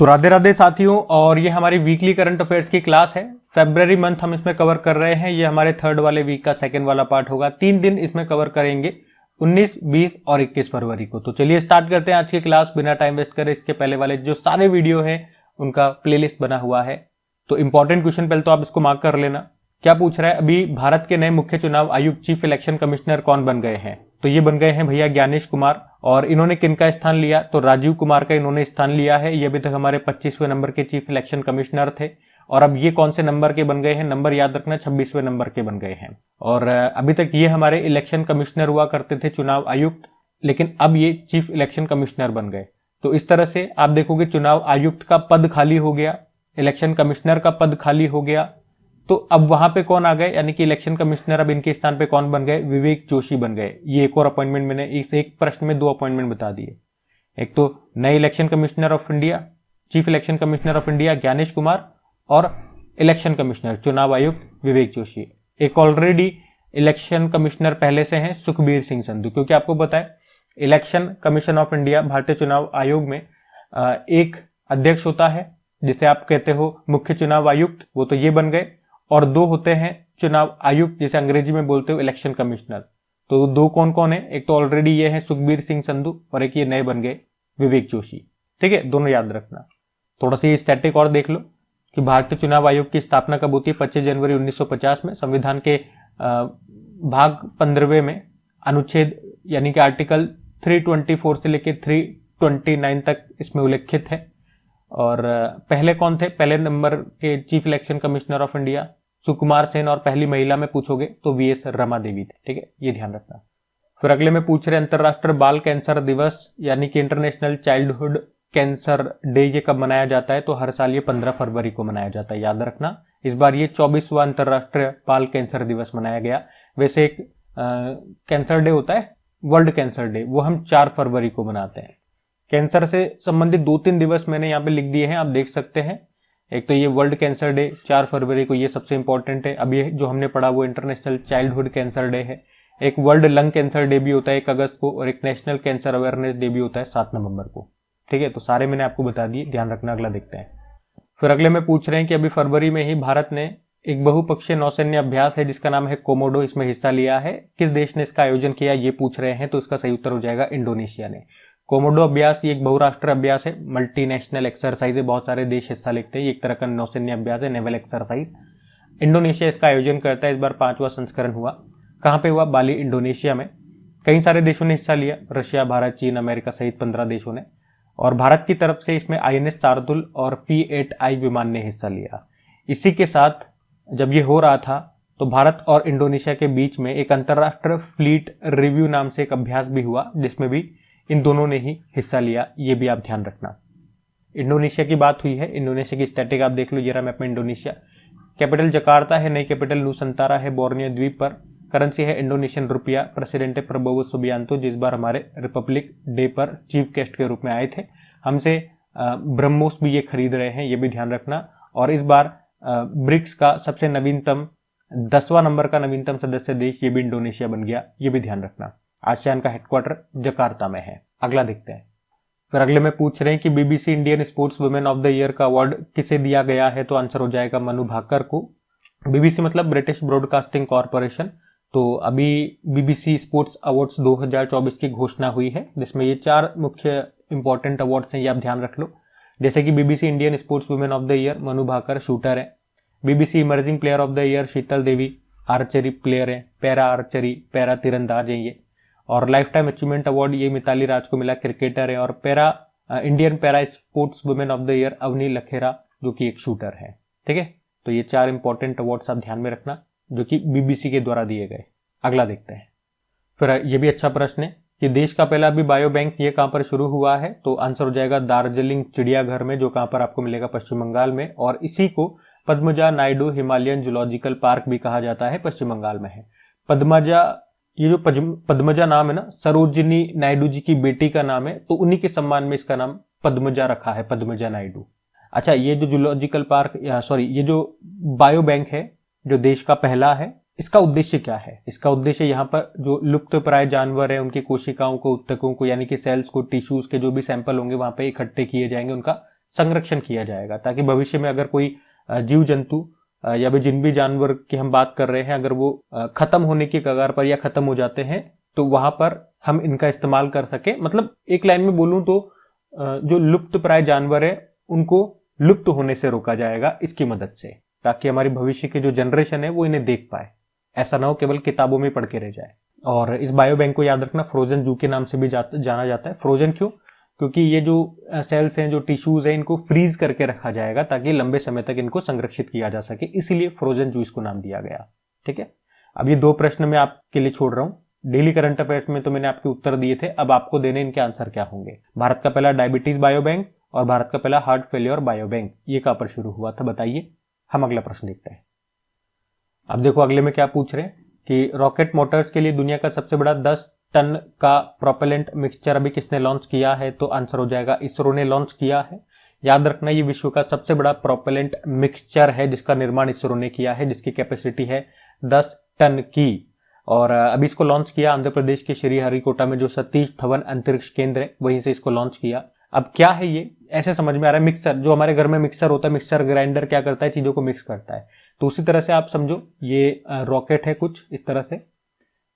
तो राधे राधे साथियों, और ये हमारी वीकली करंट अफेयर्स की क्लास है। फेब्रवरी मंथ हम इसमें कवर कर रहे हैं। ये हमारे थर्ड वाले वीक का सेकंड वाला पार्ट होगा। 3 दिन इसमें कवर करेंगे, 19, 20 और 21 फरवरी को। तो चलिए स्टार्ट करते हैं आज की क्लास बिना टाइम वेस्ट करे। इसके पहले वाले जो सारे वीडियो है उनका प्लेलिस्ट बना हुआ है। तो इंपॉर्टेंट क्वेश्चन पहले तो आप इसको मार्क कर लेना। क्या पूछ रहा है, अभी भारत के नए मुख्य चुनाव आयुक्त चीफ इलेक्शन कमिश्नर कौन बन गए हैं? तो ये बन गए हैं भैया ज्ञानेश कुमार। और इन्होंने किनका स्थान लिया? तो राजीव कुमार का इन्होंने स्थान लिया है। ये अभी तक हमारे 25वें नंबर के चीफ इलेक्शन कमिश्नर थे। और अब ये कौन से नंबर के बन गए हैं? नंबर याद रखना, 26वें नंबर के बन गए हैं। और अभी तक ये हमारे इलेक्शन कमिश्नर हुआ करते थे, चुनाव आयुक्त, लेकिन अब ये चीफ इलेक्शन कमिश्नर बन गए। तो इस तरह से आप देखोगे चुनाव आयुक्त का पद खाली हो गया, इलेक्शन कमिश्नर का पद खाली हो गया। तो अब वहां पे कौन आ गए, यानी कि इलेक्शन कमिश्नर अब इनके स्थान पे कौन बन गए? विवेक जोशी बन गए। ये एक और अपॉइंटमेंट मैंने इस एक प्रश्न में 2 अपॉइंटमेंट बता दिए। एक तो नए election commissioner of India, chief election commissioner of India Gyanesh Kumar, और इलेक्शन कमिश्नर चुनाव आयुक्त विवेक जोशी। एक ऑलरेडी इलेक्शन कमिश्नर पहले से हैं, सुखबीर सिंह संधू। क्योंकि आपको पता है इलेक्शन कमीशन ऑफ इंडिया, भारतीय चुनाव आयोग में एक अध्यक्ष होता है जिसे आप कहते हो मुख्य चुनाव आयुक्त, वो तो ये बन गए। और 2 होते हैं चुनाव आयुक्त, जिसे अंग्रेजी में बोलते हो इलेक्शन कमिश्नर। तो 2 कौन कौन है? एक तो ऑलरेडी ये है सुखबीर सिंह संधू, और एक ये नए बन गए विवेक जोशी। ठीक है, दोनों याद रखना। थोड़ा सा ये स्टैटिक और देख लो कि भारतीय चुनाव आयोग की स्थापना कब होती है? 25 जनवरी 1950 में। संविधान के भाग 15वें में अनुच्छेद यानी कि आर्टिकल 324 से लेकर 329 तक इसमें उल्लेखित है। और पहले कौन थे? पहले नंबर के chief election commissioner of India Sukumar Sen, और पहली महिला में पूछोगे तो वीएस रमा देवी थे। ठीक है, ये ध्यान रखना। फिर अगले में पूछ रहे अंतरराष्ट्रीय बाल कैंसर दिवस यानी कि इंटरनेशनल चाइल्डहुड कैंसर डे ये कब मनाया जाता है? तो हर साल ये 15 फरवरी को मनाया जाता है, याद रखना। इस बार ये 24वां अंतरराष्ट्रीय बाल कैंसर दिवस मनाया गया। वैसे एक कैंसर डे होता है, वर्ल्ड कैंसर डे, वो हम 4 फरवरी को मनाते हैं। कैंसर से संबंधित 2-3 दिवस मैंने यहाँ पे लिख दिए हैं, आप देख सकते हैं। एक तो ये वर्ल्ड कैंसर डे 4 फरवरी को, ये सबसे इंपॉर्टेंट है। अब ये जो हमने पढ़ा वो इंटरनेशनल चाइल्डहुड कैंसर डे है। एक वर्ल्ड लंग कैंसर डे भी होता है 1 अगस्त को, और एक नेशनल कैंसर अवेयरनेस डे भी होता है 7 नवंबर को। ठीक है, तो सारे मैंने आपको बता दिए, ध्यान रखना। अगला देखते हैं। फिर अगले में पूछ रहे हैं कि अभी फरवरी में ही भारत ने एक बहुपक्षीय नौसैन्य अभ्यास है जिसका नाम है कोमोडो, इसमें हिस्सा लिया है। किस देश ने इसका आयोजन किया, ये पूछ रहे हैं। तो इसका सही उत्तर हो जाएगा इंडोनेशिया ने। कोमोडो अभ्यास ये एक बहुराष्ट्रीय अभ्यास है, मल्टीनेशनल एक्सरसाइज है, बहुत सारे देश हिस्सा लेते हैं। ये एक तरह का नौसैन्य अभ्यास है, नेवल एक्सरसाइज। इंडोनेशिया इसका आयोजन करता है। इस बार 5वां संस्करण हुआ। कहाँ पे हुआ? बाली, इंडोनेशिया में। कई सारे देशों ने हिस्सा लिया, रशिया, भारत, चीन, अमेरिका सहित 15 देशों ने। और भारत की तरफ से इसमें INS शार्दुल और P-8I विमान ने हिस्सा लिया। इसी के साथ जब ये हो रहा था तो भारत और इंडोनेशिया के बीच में एक अंतरराष्ट्रीय फ्लीट रिव्यू नाम से एक अभ्यास भी हुआ, जिसमें भी इन दोनों ने ही हिस्सा लिया। ये भी आप ध्यान रखना। इंडोनेशिया की बात हुई है, इंडोनेशिया की स्टैटिक आप देख लो। ये रहा मैप में इंडोनेशिया। कैपिटल जकार्ता है, नई कैपिटल नुसंतारा है बोर्नियो द्वीप पर। करेंसी है इंडोनेशियन रुपया। प्रेसिडेंट है प्रबोवो सुबियांतो, जिस बार हमारे रिपब्लिक डे पर चीफ गेस्ट के रूप में आए थे। हमसे ब्रह्मोस भी ये खरीद रहे हैं, ये भी ध्यान रखना। और इस बार ब्रिक्स का सबसे नवीनतम 10वां नंबर का नवीनतम सदस्य देश ये भी इंडोनेशिया बन गया, ये भी ध्यान रखना। आसियान का हेडक्वार्टर जकार्ता में है। अगला देखते हैं। फिर अगले में पूछ रहे हैं कि BBC Indian sports women of the year का अवार्ड किसे दिया गया है? तो आंसर हो जाएगा मनु भाकर को। बीबीसी मतलब ब्रिटिश ब्रॉडकास्टिंग कॉर्पोरेशन। तो अभी बीबीसी स्पोर्ट्स अवार्ड्स 2024 की घोषणा हुई है, जिसमें ये 4 मुख्य इंपॉर्टेंट अवार्ड्स हैं, ये आप ध्यान रख लो। जैसे कि BBC Indian sports women of the year Manu Bhaker shooter है। BBC emerging player of the year Sheetal Devi archery player है, पैरा आर्चरी, पैरा तीरंदाज है ये। और लाइफ टाइम अचीवमेंट अवार्ड ये मिताली राज को मिला, क्रिकेटर है। और Indian para sports women of the year Avani Lekhara, जो कि एक शूटर है। ठीक है, तो ये 4 इंपॉर्टेंट अवार्ड्स आप ध्यान में रखना, जो कि बीबीसी के द्वारा दिए गए। अगला देखते हैं। फिर ये भी अच्छा प्रश्न है कि देश का पहला भी बायो बैंक ये कहां पर शुरू हुआ है? तो आंसर हो जाएगा दार्जिलिंग चिड़ियाघर में, जो कहां पर आपको मिलेगा? पश्चिम बंगाल में। और इसी को Padmaja Naidu Himalayan zoological park भी कहा जाता है, पश्चिम बंगाल में है। पद्मजा, ये जो पद्मजा नाम है ना, सरोजिनी नायडू जी की बेटी का नाम है, तो उन्हीं के सम्मान में इसका नाम पद्मजा रखा है, पद्मजा नायडू। अच्छा, ये जो जूलॉजिकल पार्क, ये जो बायो बैंक है जो देश का पहला है, इसका उद्देश्य क्या है? इसका उद्देश्य यहाँ पर जो लुप्त प्राय जानवर है उनकी कोशिकाओं को, उत्तकों को, यानी कि सेल्स को, टिश्यूज के जो भी सैंपल होंगे वहां पे इकट्ठे किए जाएंगे, उनका संरक्षण किया जाएगा, ताकि भविष्य में अगर कोई जीव जंतु या भी जिन भी जानवर की हम बात कर रहे हैं, अगर वो खत्म होने की कगार पर या खत्म हो जाते हैं, तो वहां पर हम इनका इस्तेमाल कर सके। मतलब एक लाइन में बोलूं तो जो लुप्त प्राय जानवर है उनको लुप्त होने से रोका जाएगा इसकी मदद से, ताकि हमारी भविष्य की जो जनरेशन है वो इन्हें देख पाए, ऐसा ना हो केवल किताबों में पढ़ के रह जाए। और इस बायो बैंक को याद रखना फ्रोजन जू के नाम से भी जाना जाता है। फ्रोजन क्यों? क्योंकि ये जो सेल्स हैं, जो टिश्यूज हैं, इनको फ्रीज करके रखा जाएगा ताकि लंबे समय तक इनको संरक्षित किया जा सके, इसीलिए फ्रोजन जू इसको नाम दिया गया। ठीक है, अब ये 2 प्रश्न मैं आपके लिए छोड़ रहा हूं। डेली करंट अफेयर्स में तो मैंने आपके उत्तर दिए थे, अब आपको देने इनके आंसर क्या होंगे। भारत का पहला डायबिटीज बायो बैंक और भारत का पहला हार्ट फेलियर बायो बैंक, ये कहां पर शुरू हुआ था बताइए। हम अगला प्रश्न देखते हैं। अब देखो अगले में क्या पूछ रहे हैं कि रॉकेट मोटर्स के लिए दुनिया का सबसे बड़ा 10 टन का प्रोपेलेंट मिक्सचर अभी किसने लॉन्च किया है, तो आंसर हो जाएगा इसरो ने लॉन्च किया है। याद रखना ये विश्व का सबसे बड़ा प्रोपेलेंट मिक्सचर है जिसका निर्माण इसरो ने किया है, जिसकी कैपेसिटी है 10 टन की। और अभी इसको लॉन्च किया आंध्र प्रदेश के श्रीहरिकोटा में जो सतीश धवन अंतरिक्ष केंद्र है, वहीं से इसको लॉन्च किया। अब क्या है ये, ऐसे समझ में आ रहा है मिक्सर, जो हमारे घर में मिक्सर होता है, मिक्सर ग्राइंडर क्या करता है, चीजों को मिक्स करता है, तो उसी तरह से आप समझो ये रॉकेट है कुछ इस तरह से।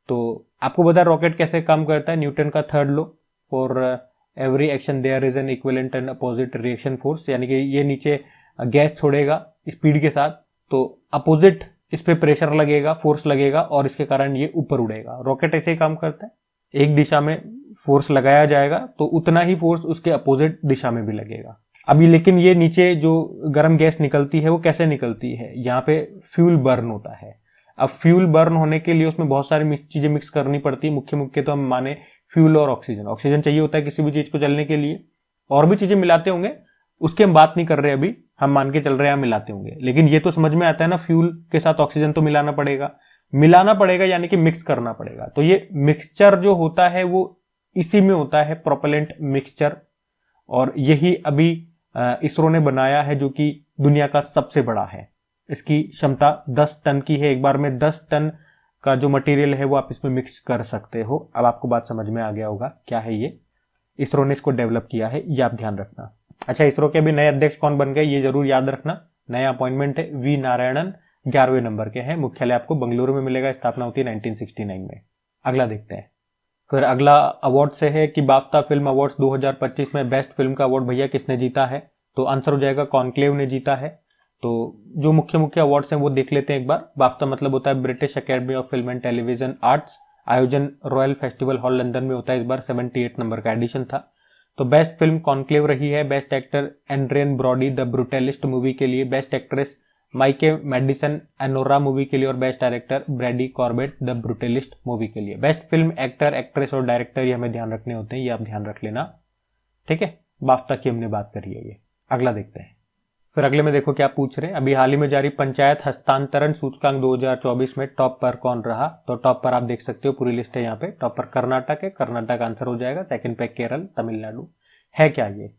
तो आपको पता है रॉकेट कैसे काम करता है, न्यूटन का 3rd law, for every action there is an equivalent and opposite reaction force, यानी कि ये नीचे गैस छोड़ेगा स्पीड के साथ, तो अपोजिट इस पे प्रेशर लगेगा, फोर्स लगेगा, और इसके कारण ये ऊपर उड़ेगा। रॉकेट ऐसे ही काम करता है, एक दिशा में फोर्स लगाया जाएगा तो उतना ही फोर्स उसके अपोजिट दिशा में भी लगेगा। अभी लेकिन ये नीचे जो गर्म गैस निकलती है वो कैसे निकलती है, यहाँ पे फ्यूल बर्न होता है। अब फ्यूल बर्न होने के लिए उसमें बहुत सारी चीजें मिक्स करनी पड़ती है, मुख्य तो हम माने फ्यूल और ऑक्सीजन। ऑक्सीजन चाहिए होता है किसी भी चीज को चलने के लिए, और भी चीजें मिलाते होंगे, उसकी हम बात नहीं कर रहे अभी, हम मान के चल रहे हैं मिलाते होंगे, लेकिन ये तो समझ में आता है ना, फ्यूल के साथ ऑक्सीजन तो मिलाना पड़ेगा यानी कि मिक्स करना पड़ेगा। तो ये मिक्सचर जो होता है वो इसी में होता है, प्रोपेलेंट मिक्सचर, और यही अभी इसरो ने बनाया है जो कि दुनिया का सबसे बड़ा है। इसकी क्षमता 10 टन की है, एक बार में 10 टन का जो मटेरियल है वो आप इसमें मिक्स कर सकते हो। अब आपको बात समझ में आ गया होगा क्या है ये, इसरो ने इसको डेवलप किया है, ये आप ध्यान रखना। अच्छा, इसरो के अभी नए अध्यक्ष कौन बन गए ये जरूर याद रखना, नया अपॉइंटमेंट है वी नारायणन, 11वें नंबर के हैं, मुख्यालय आपको बेंगलुरु में मिलेगा, स्थापना होती है 1969 में। अगला देखते हैं। फिर अगला अवार्ड से है कि बाफ्ता फिल्म अवार्ड्स 2025 में बेस्ट फिल्म का अवार्ड भैया किसने जीता है, तो आंसर हो जाएगा कॉन्क्लेव ने जीता है। तो जो मुख्य अवार्ड्स हैं वो देख लेते हैं एक बार। बाफ्ता मतलब होता है British academy of film and television arts, आयोजन रॉयल फेस्टिवल हॉल लंदन में होता है, इस बार 78 नंबर का एडिशन था। तो बेस्ट फिल्म कॉन्क्लेव रही है, best actor Adrien Brody the Brutalist movie के लिए, best actress Mikey Madison Anora movie के लिए, और best director Brady Corbet the Brutalist movie के लिए। बेस्ट फिल्म एक्टर एक्ट्रेस और डायरेक्टर ये हमें ध्यान रखने होते हैं, ये आप ध्यान रख लेना, ठीक है। बाफ्ता की हमने बात करी है ये। अगला देखते हैं। फिर अगले में देखो क्या पूछ रहे हैं, अभी हाल ही में जारी पंचायत हस्तांतरण सूचकांक 2024 में टॉप पर कौन रहा, तो टॉप पर आप देख सकते हो, पूरी लिस्ट है यहाँ पे। टॉप पर कर्नाटक है, कर्नाटक आंसर हो जाएगा। सेकंड पे केरल, तमिलनाडु है। क्या ये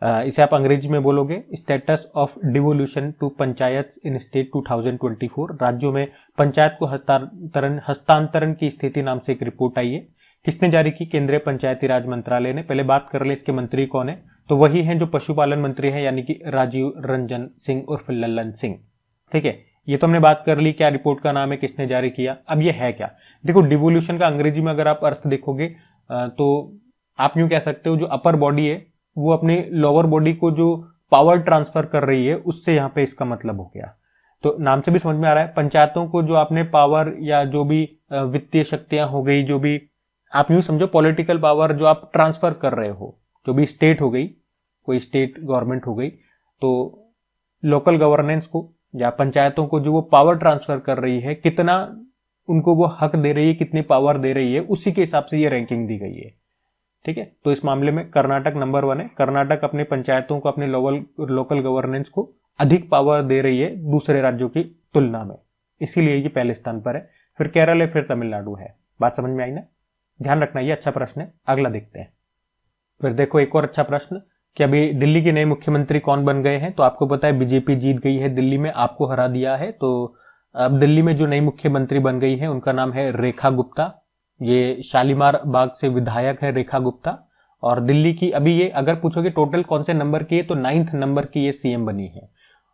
इसे आप अंग्रेजी में बोलोगे status of devolution to panchayat in state 2024, राज्यों में पंचायत को हस्तांतरण की स्थिति नाम से एक रिपोर्ट आई है। किसने जारी की, केंद्रीय पंचायती राज मंत्रालय ने। पहले बात कर ले इसके मंत्री कौन है, तो वही हैं जो पशुपालन मंत्री हैं, यानी कि राजीव रंजन सिंह उर्फ लल्लन सिंह, ठीक है। ये तो हमने बात कर ली क्या रिपोर्ट का नाम है, किसने जारी किया। अब ये है क्या, देखो डिवोल्यूशन का अंग्रेजी में अगर आप अर्थ देखोगे तो आप यूं कह सकते हो जो अपर बॉडी है वो अपने लोअर बॉडी को जो पावर ट्रांसफर कर रही है, उससे यहाँ पे इसका मतलब हो गया। तो नाम से भी समझ में आ रहा है, पंचायतों को जो आपने पावर या जो भी वित्तीय शक्तियां हो गई, जो भी आप यूं समझो पॉलिटिकल पावर जो आप ट्रांसफर कर रहे हो, जो भी स्टेट हो गई, कोई स्टेट गवर्नमेंट हो गई, तो लोकल गवर्नेंस को या पंचायतों को जो वो पावर ट्रांसफर कर रही है, कितना उनको वो हक दे रही है, कितनी पावर दे रही है, उसी के हिसाब से ये रैंकिंग दी गई है, ठीक है। तो इस मामले में कर्नाटक नंबर 1 है। कर्नाटक अपने पंचायतों को, अपने लोकल गवर्नेंस को अधिक पावर दे रही है दूसरे राज्यों की तुलना में, इसीलिए ये पहले स्थान पर है। फिर केरल है, फिर तमिलनाडु है। बात समझ में आई ना, ध्यान रखना, ये अच्छा प्रश्न है। अगला देखते हैं। फिर देखो एक और अच्छा प्रश्न कि अभी दिल्ली के नए मुख्यमंत्री कौन बन गए हैं, तो आपको पता है बीजेपी जीत गई है दिल्ली में, आपको हरा दिया है। तो अब दिल्ली में जो नई मुख्यमंत्री बन गई है उनका नाम है रेखा गुप्ता। ये शालीमार बाग से विधायक है रेखा गुप्ता, और दिल्ली की अभी ये अगर पूछोगे टोटल कौन से नंबर की है तो 9th नंबर की ये सीएम बनी है।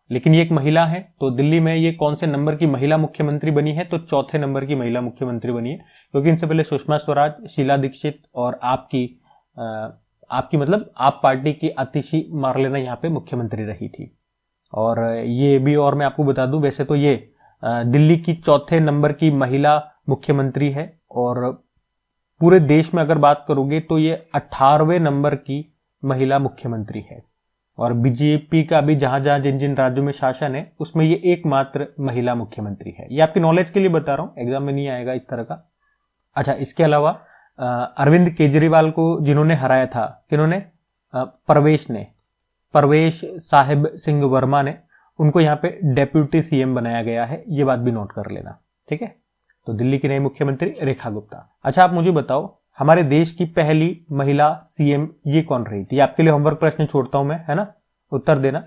लेकिन ये एक महिला है, तो दिल्ली में ये कौन से नंबर की महिला मुख्यमंत्री बनी है तो 4थे नंबर की महिला मुख्यमंत्री बनी है, क्योंकि इनसे पहले सुषमा स्वराज, शीला दीक्षित और आपकी मतलब आप पार्टी की आतिशी मार्लेना यहाँ पे मुख्यमंत्री रही थी। और ये भी और मैं आपको बता दूं, वैसे तो ये दिल्ली की 4थे नंबर की महिला मुख्यमंत्री है और पूरे देश में अगर बात करोगे तो ये 18वें नंबर की महिला मुख्यमंत्री है। और बीजेपी का भी जहां जहां जिन जिन राज्यों में शासन है उसमें ये एकमात्र महिला मुख्यमंत्री है। ये आपकी नॉलेज के लिए बता रहा हूं, एग्जाम में नहीं आएगा इस तरह का। अच्छा, इसके अलावा अरविंद केजरीवाल को जिन्होंने हराया था, किन्होंने? परवेश साहिब सिंह वर्मा ने उनको यहाँ पे डेप्यूटी सीएम बनाया गया है, ये बात भी नोट कर लेना, ठीक है। तो दिल्ली की नई मुख्यमंत्री रेखा गुप्ता। अच्छा, आप मुझे बताओ हमारे देश की पहली महिला सीएम ये कौन रही थी? आपके लिए होमवर्क प्रश्न छोड़ता हूं मैं, है ना, उत्तर देना।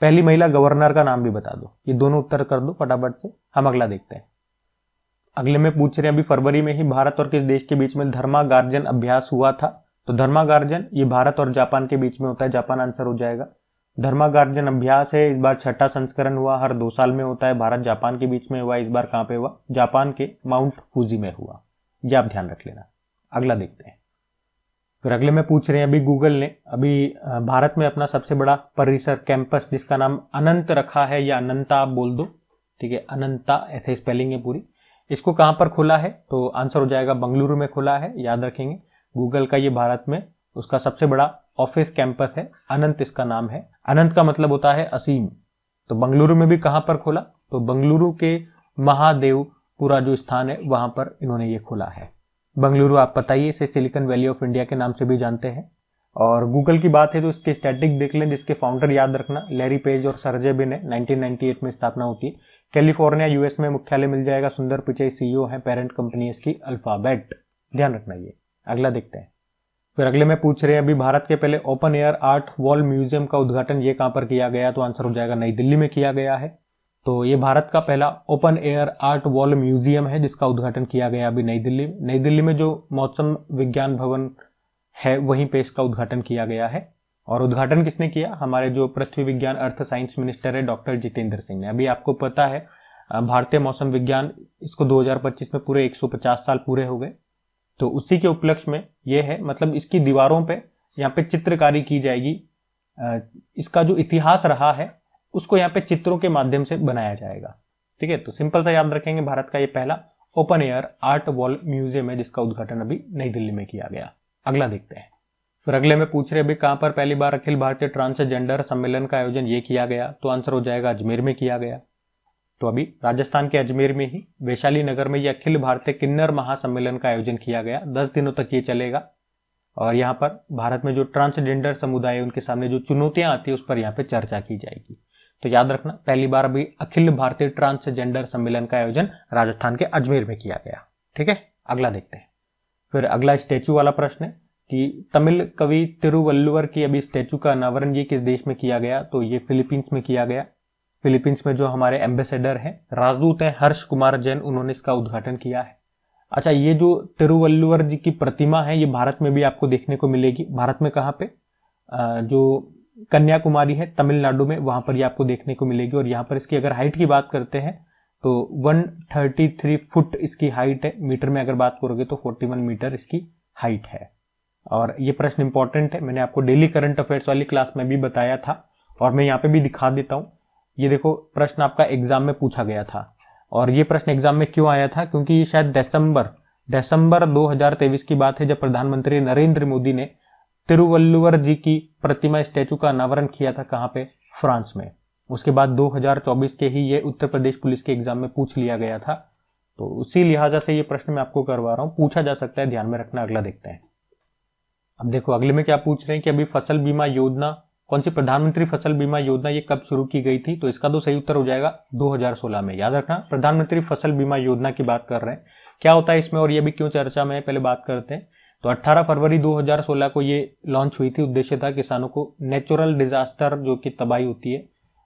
पहली महिला गवर्नर का नाम भी बता दो, ये दोनों उत्तर कर दो फटाफट से। हम अगला देखते हैं। अगले में पूछ रहे हैं अभी फरवरी में ही भारत और किस देश के बीच में धर्मागार्जन अभ्यास हुआ था? तो धर्मागार्जन ये भारत और जापान के बीच में होता है, जापान आंसर हो जाएगा। धर्मागार्जन अभ्यास है, इस बार 6ठा संस्करण हुआ, हर 2 साल में होता है। भारत जापान के बीच में हुआ, इस बार कहां पे हुआ? जापान के माउंट फूजी में हुआ, ये आप ध्यान रख लेना। अगला देखते हैं। फिर अगले में पूछ रहे हैं अभी गूगल ने अभी भारत में अपना सबसे बड़ा परिसर कैंपस जिसका नाम अनंत रखा है, या अनंता आप बोल दो, ठीक है, अनंता ऐसे स्पेलिंग है पूरी। इसको कहां पर खोला है? तो आंसर हो जाएगा बंगलुरु में खोला है, याद रखेंगे। गूगल का ये भारत में उसका सबसे बड़ा ऑफिस कैंपस है, अनंत इसका नाम है। अनंत का मतलब होता है असीम। तो बंगलुरु में भी कहां पर खोला? तो बंगलुरु के महादेवपुरा जो स्थान है वहां पर इन्होंने ये खोला है। बंगलुरु आप पता ही इसे सिलिकॉन वैली ऑफ इंडिया के नाम से भी जानते हैं। और गूगल की बात है तो इसके स्टैटिक देख लें, जिसके फाउंडर याद रखना लैरी पेज और सर्जे बिन है। 1998 में स्थापना होती है। कैलिफोर्निया यूएस में मुख्यालय मिल जाएगा। सुंदर पिचाई सीईओ है, पेरेंट कंपनी इसकी अल्फाबेट, ध्यान रखना ये। अगला देखते हैं। फिर अगले में पूछ रहे हैं अभी भारत के पहले open air art wall museum का उद्घाटन ये कहां पर किया गया? तो आंसर हो जाएगा नई दिल्ली में किया गया है। तो ये भारत का पहला open air art wall museum है जिसका उद्घाटन किया गया अभी नई दिल्ली में। नई दिल्ली में जो मौसम विज्ञान भवन है वहीं पे इसका उद्घाटन किया गया है। और उद्घाटन किसने किया? हमारे जो पृथ्वी विज्ञान अर्थ साइंस मिनिस्टर है डॉक्टर जितेंद्र सिंह ने। अभी आपको पता है भारतीय मौसम विज्ञान, इसको 2025 में पूरे 150 साल पूरे हो गए। तो उसी के उपलक्ष्य में ये है, मतलब इसकी दीवारों पे यहाँ पे चित्रकारी की जाएगी। इसका जो इतिहास रहा है उसको यहाँ पे चित्रों के माध्यम से बनाया जाएगा, ठीक है। तो सिंपल सा याद रखेंगे, भारत का ये पहला open air art wall museum है जिसका उद्घाटन अभी नई दिल्ली में किया गया। अगला देखते हैं। फिर अगले में पूछ रहे अभी कहां पर पहली बार अखिल भारतीय ट्रांसजेंडर सम्मेलन का आयोजन ये किया गया? तो आंसर हो जाएगा अजमेर में किया गया। तो अभी राजस्थान के अजमेर में ही वैशाली नगर में ये अखिल भारतीय किन्नर महासम्मेलन का आयोजन किया गया। 10 दिनों तक ये चलेगा। और यहाँ पर भारत में जो ट्रांसजेंडर समुदाय है उनके सामने जो चुनौतियां आती है उस पर यहाँ पे चर्चा की जाएगी। तो याद रखना, पहली बार अभी अखिल भारतीय ट्रांसजेंडर सम्मेलन का आयोजन राजस्थान के अजमेर में किया गया, ठीक है। अगला देखते हैं। फिर अगला स्टैचू वाला प्रश्न है कि तमिल कवि तिरुवल्लुवर की अभी स्टैचू का अनावरण ये किस देश में किया गया? तो ये फिलीपींस में किया गया। फिलीपींस में जो हमारे एम्बेसडर हैं, राजदूत हैं हर्ष कुमार जैन, उन्होंने इसका उद्घाटन किया है। अच्छा, ये जो तिरुवल्लुवर जी की प्रतिमा है ये भारत में भी आपको देखने को मिलेगी। भारत में कहाँ पे? जो कन्याकुमारी है तमिलनाडु में, वहां पर ये आपको देखने को मिलेगी। और यहाँ पर इसकी अगर हाइट की बात करते हैं तो 133 फुट इसकी हाइट है। मीटर में अगर बात करोगे तो 41 मीटर इसकी हाइट है। और ये प्रश्न इंपॉर्टेंट है, मैंने आपको डेली करंट अफेयर्स वाली क्लास में भी बताया था और मैं यहाँ पे भी दिखा देता हूँ। ये देखो, प्रश्न आपका एग्जाम में पूछा गया था। और ये प्रश्न एग्जाम में क्यों आया था? क्योंकि ये शायद दिसंबर 2023 की बात है जब प्रधानमंत्री नरेंद्र मोदी ने तिरुवल्लुवर जी की प्रतिमा स्टैचू का अनावरण किया था। कहाँ पे? फ्रांस में। उसके बाद 2024 के ही ये उत्तर प्रदेश पुलिस के एग्जाम में पूछ लिया गया था। तो उसी लिहाजा से ये प्रश्न मैं आपको करवा रहा हूँ, पूछा जा सकता है, ध्यान में रखना। अगला देखते हैं। अब देखो अगले में क्या पूछ रहे हैं कि अभी फसल बीमा योजना कौन सी प्रधानमंत्री फसल बीमा योजना ये कब शुरू की गई थी? तो इसका तो सही उत्तर हो जाएगा 2016 में। याद रखना, प्रधानमंत्री फसल बीमा योजना की बात कर रहे हैं। क्या होता है इसमें और ये भी क्यों चर्चा में है, पहले बात करते हैं। तो 18 फरवरी 2016 को ये लॉन्च हुई थी। उद्देश्य था किसानों को नेचुरल डिजास्टर जो कि तबाही होती है,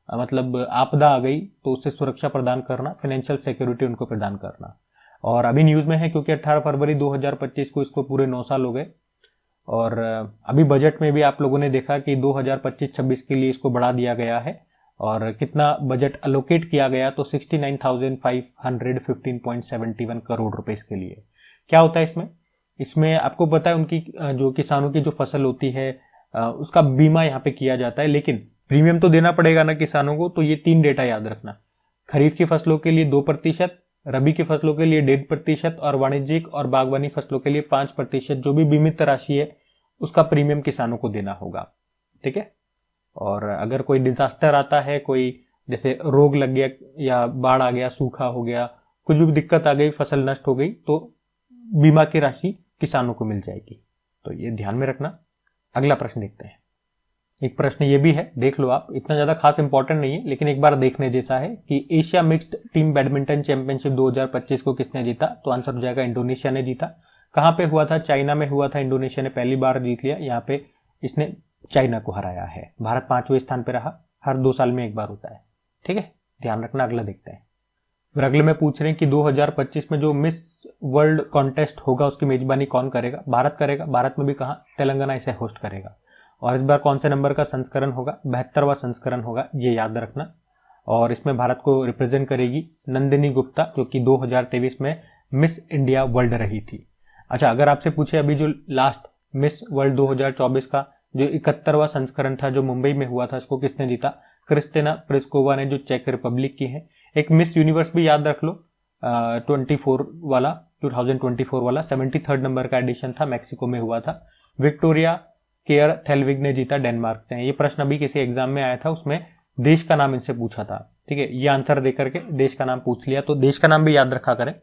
मतलब आपदा आ गई तो उससे सुरक्षा प्रदान करना, फाइनेंशियल सिक्योरिटी उनको प्रदान करना। और अभी न्यूज में है क्योंकि 18 फरवरी 2025 को इसको पूरे 9 साल हो गए। और अभी बजट में भी आप लोगों ने देखा कि 2025-26 के लिए इसको बढ़ा दिया गया है। और कितना बजट अलोकेट किया गया, तो 69,515.71 करोड़ रुपए इसके लिए। क्या होता है इसमें? इसमें आपको पता है उनकी जो किसानों की जो फसल होती है उसका बीमा यहाँ पे किया जाता है, लेकिन प्रीमियम तो देना पड़ेगा ना किसानों को। तो ये 3 डेटा याद रखना, खरीफ की फसलों के लिए 2%, रबी की फसलों के लिए 1.5% और वाणिज्यिक और बागवानी फसलों के लिए 5% जो भी बीमित राशि है उसका प्रीमियम किसानों को देना होगा। ठीक है। और अगर कोई डिजास्टर आता है, कोई जैसे रोग लग गया या बाढ़ आ गया, सूखा हो गया, कुछ भी दिक्कत आ गई, फसल नष्ट हो गई, तो बीमा की राशि किसानों को मिल जाएगी। तो ये ध्यान में रखना। अगला प्रश्न देखते हैं। एक प्रश्न ये भी है, देख लो आप, इतना ज्यादा खास इंपॉर्टेंट नहीं है लेकिन एक बार देखने जैसा है कि Asia mixed team badminton championship 2025 को किसने जीता? तो आंसर हो जाएगा इंडोनेशिया ने जीता। कहां पे हुआ था? चाइना में हुआ था। इंडोनेशिया ने पहली बार जीत लिया, यहाँ पे इसने चाइना को हराया है। भारत 5वें स्थान पे रहा। हर 2 साल में एक बार होता है। ठीक है, ध्यान रखना। अगला देखते हैं। फिर अगले में पूछ रहे हैं कि 2025 में जो मिस वर्ल्ड कॉन्टेस्ट होगा उसकी मेजबानी कौन करेगा? भारत करेगा। भारत में भी कहा? तेलंगाना इसे होस्ट करेगा। और इस बार कौन से नंबर का संस्करण होगा? 72वां संस्करण होगा, ये याद रखना। और इसमें भारत को रिप्रेजेंट करेगी नंदिनी गुप्ता, जो कि 2023 में मिस इंडिया वर्ल्ड रही थी। अच्छा, अगर आपसे पूछे अभी जो लास्ट मिस वर्ल्ड 2024 का जो 71वां संस्करण था जो मुंबई में हुआ था, इसको किसने जीता? क्रिस्टिना प्लिस्कोवा ने, जो चेक रिपब्लिक की है। एक मिस यूनिवर्स भी याद रख लो, 2024 वाला 73rd नंबर का एडिशन था, मैक्सिको में हुआ था। विक्टोरिया केयर थेलविग ने जीता, डेनमार्क से। ये प्रश्न अभी किसी एग्जाम में आया था, उसमें देश का नाम इनसे पूछा था। ठीक है, ये आंसर देकर के देश का नाम पूछ लिया, तो देश का नाम भी याद रखा करें।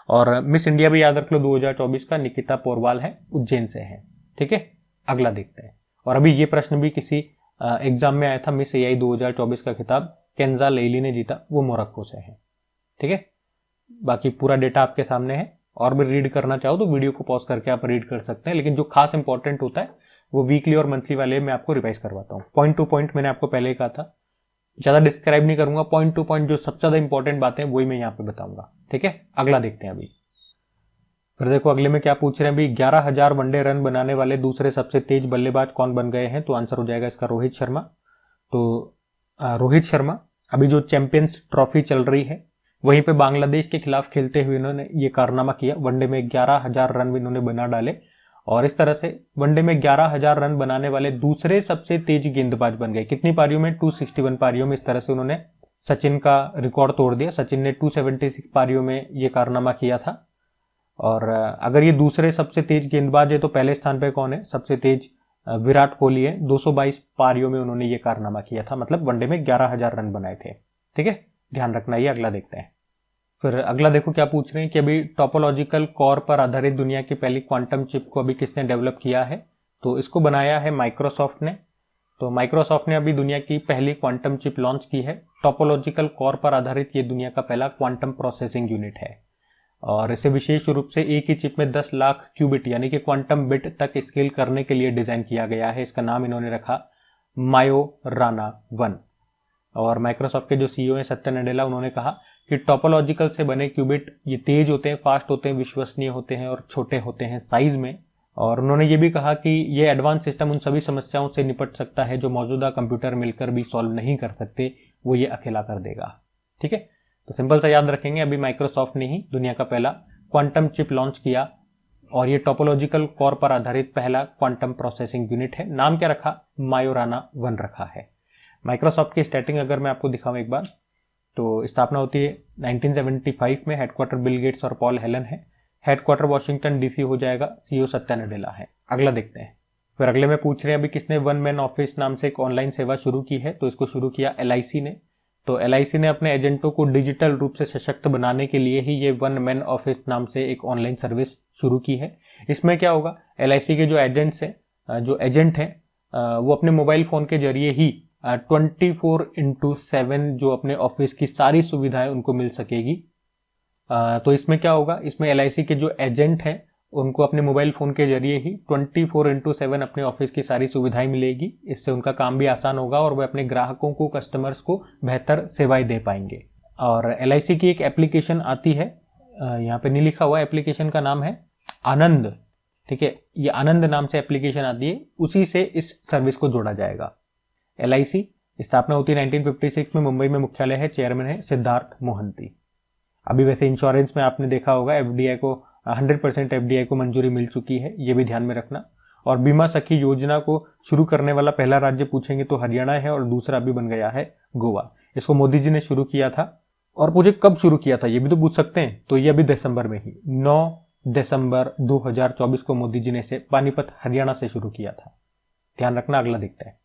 और मिस इंडिया भी याद रख लो 2024 का, निकिता पोरवाल है, उज्जैन से है। ठीक है, अगला देखते हैं। और अभी ये प्रश्न भी किसी एग्जाम में आया था, मिस एआई 2024 का खिताब केंजा लेली ने जीता, वो मोरक्को से है। ठीक है, बाकी पूरा डेटा आपके सामने है। और भी रीड करना चाहो तो वीडियो को पॉज करके आप रीड कर सकते हैं, लेकिन जो खास इंपॉर्टेंट होता है वो वीकली और मंथली वाले मैं आपको रिवाइज करवाता हूँ। पॉइंट टू पॉइंट मैंने आपको पहले ही कहा था, ज्यादा डिस्क्राइब नहीं करूंगा। पॉइंट टू पॉइंट जो सबसे ज्यादा इंपॉर्टेंट बातें वही मैं यहाँ पे बताऊंगा। ठीक है, अगला देखते हैं। अभी फिर देखो अगले में क्या पूछ रहे हैं। अभी 11,000 वनडे रन बनाने वाले दूसरे सबसे तेज बल्लेबाज कौन बन गए हैं? तो आंसर हो जाएगा इसका रोहित शर्मा। तो रोहित शर्मा अभी जो चैंपियंस ट्रॉफी चल रही है वहीं पे बांग्लादेश के खिलाफ खेलते हुए इन्होंने ये कारनामा किया। वनडे में 11,000 रन इन्होंने बना डाले, और इस तरह से वनडे में 11,000 रन बनाने वाले दूसरे सबसे तेज गेंदबाज बन गए। कितनी पारियों में? 261 पारियों में। इस तरह से उन्होंने सचिन का रिकॉर्ड तोड़ दिया। सचिन ने 276 पारियों में ये कारनामा किया था। और अगर ये दूसरे सबसे तेज गेंदबाज है तो पहले स्थान पे कौन है? सबसे तेज विराट कोहली है। 222 पारियों में उन्होंने ये कारनामा किया था, मतलब वनडे में 11,000 रन बनाए थे। ठीक है, ध्यान रखना। ये अगला देखते हैं। फिर अगला देखो क्या पूछ रहे हैं कि अभी टोपोलॉजिकल कोर पर आधारित दुनिया की पहली क्वांटम चिप को अभी किसने डेवलप किया है? तो इसको बनाया है माइक्रोसॉफ्ट ने। तो माइक्रोसॉफ्ट ने अभी दुनिया की पहली क्वांटम चिप लॉन्च की है। टोपोलॉजिकल कोर पर आधारित ये दुनिया का पहला क्वांटम प्रोसेसिंग यूनिट है, और इसे विशेष रूप से एक ही चिप में 10 लाख क्यूबिट यानी कि क्वांटम बिट तक स्केल करने के लिए डिजाइन किया गया है। इसका नाम इन्होंने रखा मायोराना 1। और माइक्रोसॉफ्ट के जो सीईओ हैं सत्या नडेला, उन्होंने कहा कि टोपोलॉजिकल से बने क्यूबिट ये तेज होते हैं, फास्ट होते हैं, विश्वसनीय होते हैं और छोटे होते हैं साइज में। और उन्होंने ये भी कहा कि ये एडवांस सिस्टम उन सभी समस्याओं से निपट सकता है जो मौजूदा कंप्यूटर मिलकर भी सॉल्व नहीं कर सकते, वो ये अकेला कर देगा। ठीक है, तो सिंपल सा याद रखेंगे, अभी माइक्रोसॉफ्ट ने ही दुनिया का पहला क्वांटम चिप लॉन्च किया, और ये टोपोलॉजिकल कोर पर आधारित पहला क्वांटम प्रोसेसिंग यूनिट है। नाम क्या रखा? मायोराना 1 रखा है। माइक्रोसॉफ्ट की स्टार्टिंग अगर मैं आपको दिखाऊं एक बार, तो स्थापना होती है 1975 में। हेडक्वार्टर बिल गेट्स और पॉल हेलन है। हेडक्वार्टर वॉशिंगटन डीसी हो जाएगा। सीईओ सत्या नडेला है। अगला देखते हैं। फिर अगले में पूछ रहे हैं अभी किसने वन मैन ऑफिस नाम से एक ऑनलाइन सेवा शुरू की है? तो इसको शुरू किया एलआईसी ने। तो एलआईसी ने अपने एजेंटों को डिजिटल रूप से सशक्त बनाने के लिए ही ये वन मैन ऑफिस नाम से एक ऑनलाइन सर्विस शुरू की है। इसमें क्या होगा, एलआईसी के जो एजेंट हैं वो अपने मोबाइल फोन के जरिए ही 24/7 जो अपने ऑफिस की सारी सुविधाएं उनको मिल सकेगी। तो इसमें क्या होगा, इसमें एलआईसी के जो एजेंट हैं उनको अपने मोबाइल फोन के जरिए ही 24/7 अपने ऑफिस की सारी सुविधाएं मिलेगी। इससे उनका काम भी आसान होगा और वे अपने ग्राहकों को, कस्टमर्स को बेहतर सेवाएं दे पाएंगे। और एलआईसी की एक एप्लीकेशन आती है, यहाँ पे नहीं लिखा हुआ, एप्लीकेशन का नाम है आनंद। ठीक है, ये आनंद नाम से एप्लीकेशन आती है, उसी से इस सर्विस को जोड़ा जाएगा। LIC स्थापना होती है 1956 में, मुंबई में मुख्यालय है, चेयरमैन है सिद्धार्थ मोहंती। अभी वैसे इंश्योरेंस में आपने देखा होगा FDI को 100% FDI को मंजूरी मिल चुकी है, ये भी ध्यान में रखना। और बीमा सखी योजना को शुरू करने वाला पहला राज्य पूछेंगे तो हरियाणा है, और दूसरा अभी बन गया है गोवा। इसको मोदी जी ने शुरू किया था, और मुझे कब शुरू किया था ये भी तो पूछ सकते हैं, तो ये अभी दिसंबर में ही 9 दिसंबर 2024 को मोदी जी ने इसे पानीपत हरियाणा से शुरू किया था। ध्यान रखना। अगला देखते हैं।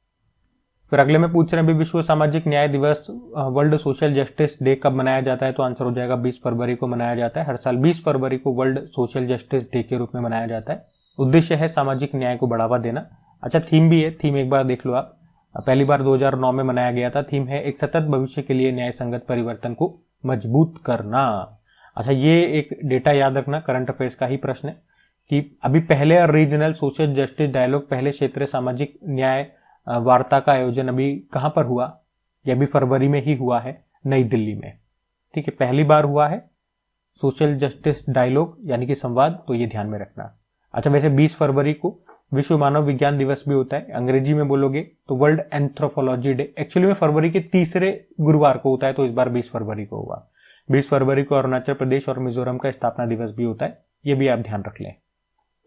फिर अगले में पूछ रहे हैं भी विश्व सामाजिक न्याय दिवस वर्ल्ड सोशल जस्टिस डे कब मनाया जाता है, तो आंसर हो जाएगा 20 फरवरी को मनाया जाता है। हर साल 20 फरवरी को वर्ल्ड सोशल जस्टिस डे के रूप में मनाया जाता है। उद्देश्य है सामाजिक न्याय को बढ़ावा देना। अच्छा, थीम भी है, थीम एक बार देख लो आप। पहली बार 2009 में मनाया गया था। थीम है एक सतत भविष्य के लिए न्याय संगत परिवर्तन को मजबूत करना। अच्छा, ये एक डेटा याद रखना, करंट अफेयर्स का ही प्रश्न है कि अभी पहले रीजनल सोशल जस्टिस डायलॉग, पहले क्षेत्रीय सामाजिक न्याय वार्ता का आयोजन अभी कहां पर हुआ, यह भी फरवरी में ही हुआ है, नई दिल्ली में। ठीक है, पहली बार हुआ है सोशल जस्टिस डायलॉग यानी कि संवाद, तो ये ध्यान में रखना। अच्छा, वैसे 20 फरवरी को विश्व मानव विज्ञान दिवस भी होता है। अंग्रेजी में बोलोगे तो वर्ल्ड एंथ्रोपोलॉजी डे। एक्चुअली में फरवरी के तीसरे गुरुवार को होता है, तो इस बार 20 फरवरी को हुआ। 20 फरवरी को अरुणाचल प्रदेश और मिजोरम का स्थापना दिवस भी होता है, ये भी आप ध्यान रख लें।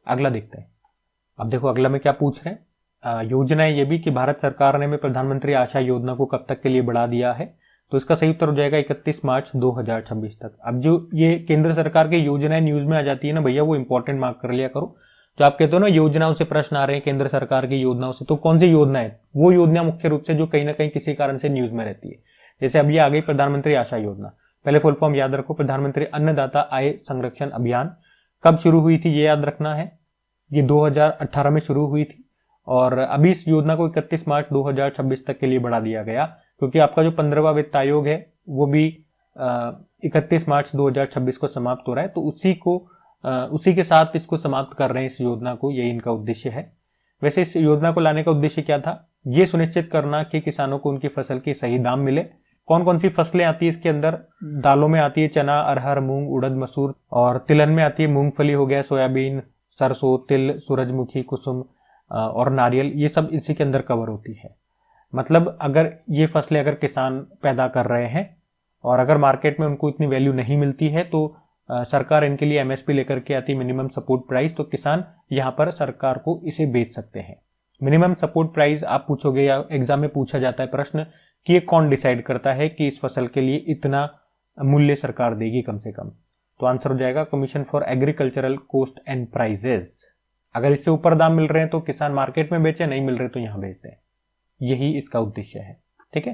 अगला देखते हैं। अब देखो अगला में क्या पूछ रहे हैं। योजना है ये भी कि भारत सरकार ने में प्रधानमंत्री आशा योजना को कब तक के लिए बढ़ा दिया है, तो इसका सही उत्तर हो जाएगा 31 मार्च 2026 तक। अब जो ये केंद्र सरकार की योजनाएं न्यूज में आ जाती है ना भैया, वो इंपॉर्टेंट मार्क कर लिया करो। तो आप कहते हो ना योजनाओं से प्रश्न आ रहे हैं केंद्र सरकार की योजनाओं से, तो कौन सी योजना है? वो योजना मुख्य रूप से जो कहीं ना कहीं किसी कारण से न्यूज में रहती है। जैसे अब ये आ गई प्रधानमंत्री आशा योजना, पहले फुल फॉर्म याद रखो, प्रधानमंत्री अन्नदाता आय संरक्षण अभियान। कब शुरू हुई थी ये याद रखना है, ये 2018 में शुरू हुई थी, और अभी इस योजना को 31 मार्च 2026 तक के लिए बढ़ा दिया गया, क्योंकि आपका जो 15वां वित्त आयोग है वो भी 31 मार्च 2026 को समाप्त हो रहा है, तो उसी के साथ इसको समाप्त कर रहे हैं इस योजना को, यही इनका उद्देश्य है। वैसे इस योजना को लाने का उद्देश्य क्या था? ये सुनिश्चित करना कि किसानों को उनकी फसल की सही दाम मिले। कौन कौन सी फसलें आती है इसके अंदर? दालों में आती है चना, अरहर, मूंग, उड़द, मसूर, और तिलहन में आती है मूंगफली हो गया, सोयाबीन, सरसों, तिल, सूरजमुखी, कुसुम और नारियल, ये सब इसी के अंदर कवर होती है। मतलब अगर ये फसलें अगर किसान पैदा कर रहे हैं और अगर मार्केट में उनको इतनी वैल्यू नहीं मिलती है, तो सरकार इनके लिए MSP लेकर के आती है, मिनिमम सपोर्ट प्राइस, तो किसान यहाँ पर सरकार को इसे बेच सकते हैं। मिनिमम सपोर्ट प्राइस आप पूछोगे या एग्जाम में पूछा जाता है प्रश्न कि ये कौन डिसाइड करता है कि इस फसल के लिए इतना मूल्य सरकार देगी कम से कम, तो आंसर हो जाएगा commission for agricultural cost and prices. अगर इससे ऊपर दाम मिल रहे हैं तो किसान मार्केट में बेचे, नहीं मिल रहे तो यहां बेचते हैं, यही इसका उद्देश्य है। ठीक है,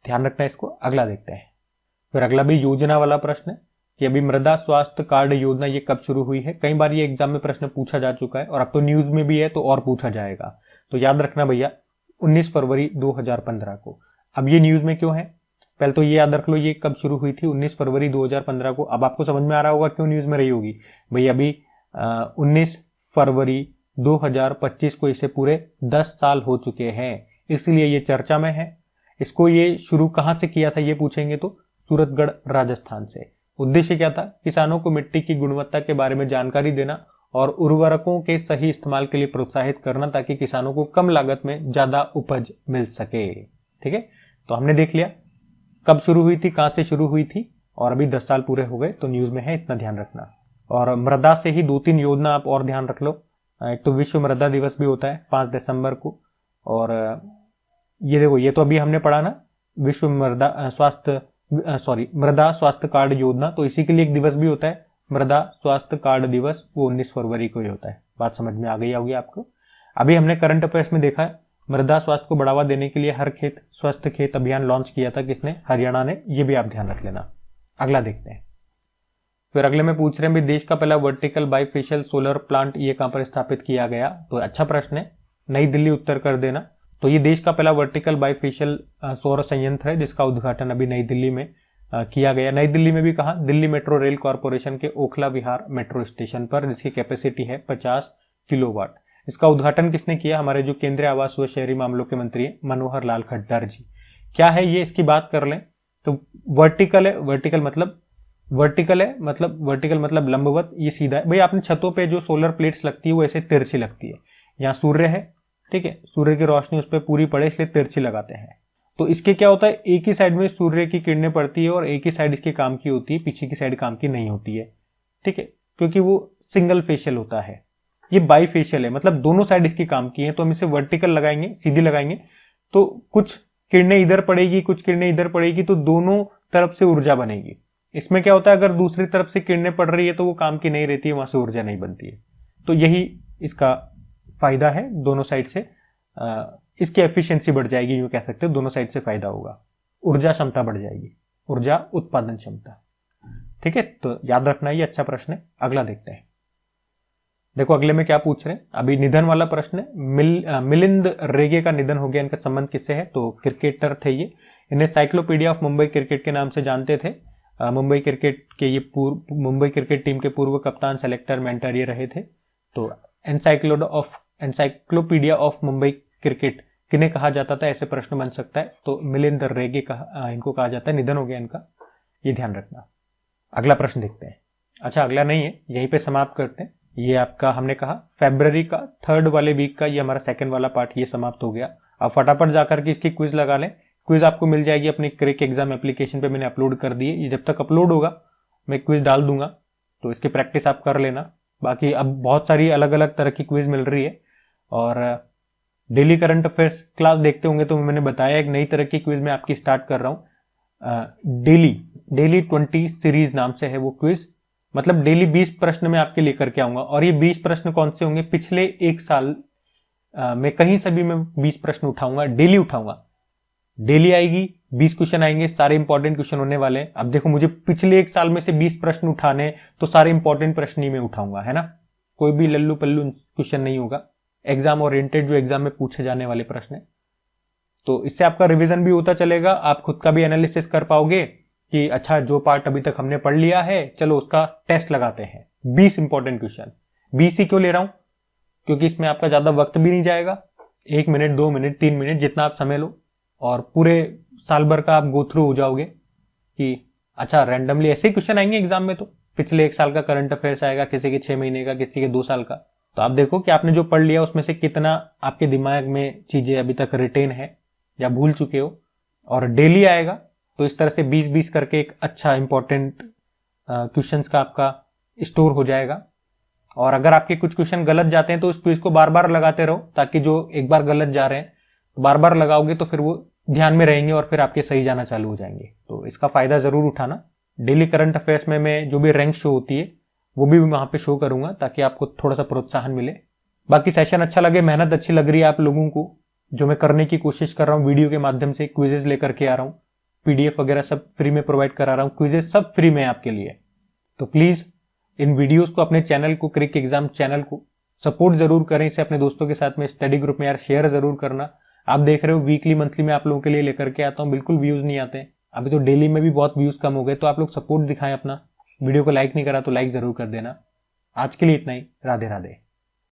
ध्यान रखना इसको। अगला देखते हैं। फिर अगला भी योजना वाला प्रश्न है कि अभी मृदा स्वास्थ्य कार्ड योजना ये कब शुरू हुई है। कई बार ये एग्जाम में प्रश्न पूछा जा चुका है और अब तो न्यूज में भी है तो और पूछा जाएगा, तो याद रखना भैया 19 फरवरी 2015 को। अब ये न्यूज में क्यों है, पहले तो ये याद रख लो ये कब शुरू हुई थी, 19 फरवरी 2015 को। अब आपको समझ में आ रहा होगा क्यों न्यूज में रही होगी भैया। अभी 19 फरवरी 2025 को इसे पूरे 10 साल हो चुके हैं, इसलिए ये चर्चा में है। इसको ये शुरू कहां से किया था ये पूछेंगे तो सूरतगढ़ राजस्थान से। उद्देश्य क्या था? किसानों को मिट्टी की गुणवत्ता के बारे में जानकारी देना और उर्वरकों के सही इस्तेमाल के लिए प्रोत्साहित करना, ताकि किसानों को कम लागत में ज्यादा उपज मिल सके। ठीक है, तो हमने देख लिया कब शुरू हुई थी, कहां से शुरू हुई थी, और अभी 10 साल पूरे हो गए, तो न्यूज में है, इतना ध्यान रखना। और मृदा से ही 2-3 योजना आप और ध्यान रख लो। एक तो विश्व मृदा दिवस भी होता है 5 दिसंबर को, और ये देखो ये तो अभी हमने पढ़ा ना, विश्व मृदा स्वास्थ्य कार्ड योजना, तो इसी के लिए एक दिवस भी होता है मृदा स्वास्थ्य कार्ड दिवस, वो 19 फरवरी को ही होता है। बात समझ में आ गई होगी आपको। अभी हमने करंट अफेयर्स में देखा है मृदा स्वास्थ्य को बढ़ावा देने के लिए हर खेत स्वस्थ खेत अभियान लॉन्च किया था, किसने? हरियाणा ने, ये भी आप ध्यान रख लेना। अगला देखते हैं। फिर अगले में पूछ रहे हैं भी देश का पहला वर्टिकल बाइफेशियल सोलर प्लांट ये कहां पर स्थापित किया गया, तो अच्छा प्रश्न है, नई दिल्ली उत्तर कर देना। तो ये देश का पहला वर्टिकल बाइफेशियल सौर संयंत्र है, जिसका उद्घाटन अभी नई दिल्ली में किया गया। नई दिल्ली में भी कहा? दिल्ली मेट्रो रेल कॉर्पोरेशन के ओखला विहार मेट्रो स्टेशन पर, जिसकी कैपेसिटी है 50 किलोवाट। इसका उद्घाटन किसने किया? हमारे जो केंद्रीय आवास व शहरी मामलों के मंत्री हैं मनोहर लाल खट्टर जी। क्या है ये, इसकी बात कर लें तो वर्टिकल है, वर्टिकल मतलब वर्टिकल है, मतलब वर्टिकल मतलब लंबवत, ये सीधा है। भाई आपने छतों पे जो सोलर प्लेट्स लगती है वो ऐसे तिरछी लगती है। यहाँ सूर्य है, ठीक है, सूर्य की रोशनी उस पर पूरी पड़े इसलिए तिरछी लगाते हैं। तो इसके क्या होता है, एक ही साइड में सूर्य की किरणें पड़ती है और एक ही साइड इसके काम की होती है, पीछे की साइड काम की नहीं होती है, ठीक है, क्योंकि वो सिंगल फेशियल होता है। ये बाई फेशियल है, मतलब दोनों साइड इसकी काम की है। तो हम इसे वर्टिकल लगाएंगे, सीधी लगाएंगे, तो कुछ किरणें इधर पड़ेगी, कुछ किरणें इधर पड़ेगी, तो दोनों तरफ से ऊर्जा बनेगी। इसमें क्या होता है, अगर दूसरी तरफ से किरणें पड़ रही है तो वो काम की नहीं रहती है, वहां से ऊर्जा नहीं बनती है। तो यही इसका फायदा है, दोनों साइड से इसकी एफिशिएंसी बढ़ जाएगी, यूं कह सकते हो, दोनों साइड से फायदा होगा, ऊर्जा क्षमता बढ़ जाएगी, ऊर्जा उत्पादन क्षमता। ठीक है, तो याद रखना, ये अच्छा प्रश्न है। अगला देखते हैं। देखो अगले में क्या पूछ रहे हैं, अभी निधन वाला प्रश्न है। मिलिंद रेगे का निधन हो गया, इनका संबंध किससे है, तो क्रिकेटर थे ये। इन्हें साइक्लोपीडिया ऑफ मुंबई क्रिकेट के नाम से जानते थे। मुंबई क्रिकेट के ये मुंबई क्रिकेट टीम के पूर्व कप्तान, सेलेक्टर, मेंटर ये रहे थे। तो एनसाइक्लोपीडिया ऑफ मुंबई क्रिकेट किन्हें कहा जाता था, ऐसे प्रश्न बन सकता है। तो मिलिंद रेगे इनको कहा जाता है, निधन हो गया इनका, ये ध्यान रखना। अगला प्रश्न देखते हैं। अच्छा अगला नहीं है, यहीं पे समाप्त करते हैं। ये आपका हमने कहा फरवरी का 3rd वाले वीक का ये हमारा सेकंड वाला पार्ट ये समाप्त हो गया। अब फटाफट जाकर के इसकी क्विज लगा लें। क्विज आपको मिल जाएगी अपनी क्रिक एग्जाम एप्लीकेशन पे, मैंने अपलोड कर दी है। ये जब तक अपलोड होगा मैं क्विज डाल दूंगा, तो इसकी प्रैक्टिस आप कर लेना। बाकी अब बहुत सारी अलग अलग तरह की क्विज मिल रही है। और डेली करंट अफेयर्स क्लास देखते होंगे तो मैंने बताया एक नई तरह की क्विज मैं आपकी स्टार्ट कर रहा हूँ। डेली 20 सीरीज नाम से है वो क्विज। मतलब डेली 20 प्रश्न मैं आपके लेकर के आऊंगा। और ये 20 प्रश्न कौन से होंगे, पिछले एक साल में कहीं से भी मैं 20 प्रश्न उठाऊंगा, डेली उठाऊंगा। डेली आएगी, 20 क्वेश्चन आएंगे, सारे इंपॉर्टेंट क्वेश्चन होने वाले हैं। अब देखो मुझे पिछले एक साल में से 20 प्रश्न उठाने, तो सारे इंपॉर्टेंट प्रश्न ही मैं उठाऊंगा, है ना। कोई भी लल्लू पल्लू क्वेश्चन नहीं होगा, एग्जाम ओरिएंटेड जो एग्जाम में पूछे जाने वाले प्रश्न है। तो इससे आपका रिवीजन भी होता चलेगा, आप खुद का भी एनालिसिस कर पाओगे कि अच्छा जो पार्ट अभी तक हमने पढ़ लिया है, चलो उसका टेस्ट लगाते हैं। 20 इंपॉर्टेंट क्वेश्चन। 20 ही क्यों ले रहा हूं, क्योंकि इसमें आपका ज्यादा वक्त भी नहीं जाएगा, 1 मिनट 2 मिनट 3 मिनट जितना आप समय लो, और पूरे साल भर का आप गो थ्रू हो जाओगे कि अच्छा रैंडमली ऐसे ही क्वेश्चन आएंगे एग्जाम में। तो पिछले एक साल का करंट अफेयर्स आएगा, किसी के 6 महीने का, किसी के 2 साल का। तो आप देखो कि आपने जो पढ़ लिया उसमें से कितना आपके दिमाग में चीजें अभी तक रिटेन है या भूल चुके हो। और डेली आएगा, तो इस तरह से 20-20 करके एक अच्छा इंपॉर्टेंट क्वेश्चंस का आपका स्टोर हो जाएगा। और अगर आपके कुछ क्वेश्चन गलत जाते हैं तो उस क्विज को बार बार लगाते रहो, ताकि जो एक बार गलत जा रहे हैं तो बार बार लगाओगे तो फिर वो ध्यान में रहेंगे और फिर आपके सही जाना चालू हो जाएंगे। तो इसका फायदा जरूर उठाना। डेली करंट अफेयर्स में मैं जो भी रैंक शो होती है वो भी वहां पे शो करूंगा, ताकि आपको थोड़ा सा प्रोत्साहन मिले। बाकी सेशन अच्छा लगे, मेहनत अच्छी लग रही है आप लोगों को, जो मैं करने की कोशिश कर रहा हूँ वीडियो के माध्यम से, क्विजेस लेकर के आ रहा हूँ, पीडीएफ वगैरह सब फ्री में प्रोवाइड करा रहा हूँ, क्विजेस सब फ्री में आपके लिए। तो प्लीज इन वीडियोस को, अपने चैनल को, क्रिक एग्जाम चैनल को सपोर्ट जरूर करें। इसे अपने दोस्तों के साथ में स्टडी ग्रुप में यार शेयर जरूर करना। आप देख रहे हो वीकली मंथली में आप लोगों के लिए लेकर के आता हूँ, बिल्कुल व्यूज नहीं आते हैं अभी तो, डेली में भी बहुत व्यूज कम हो गए। तो आप लोग सपोर्ट दिखाएं अपना, वीडियो को लाइक नहीं करा तो लाइक जरूर कर देना। आज के लिए इतना ही, राधे राधे।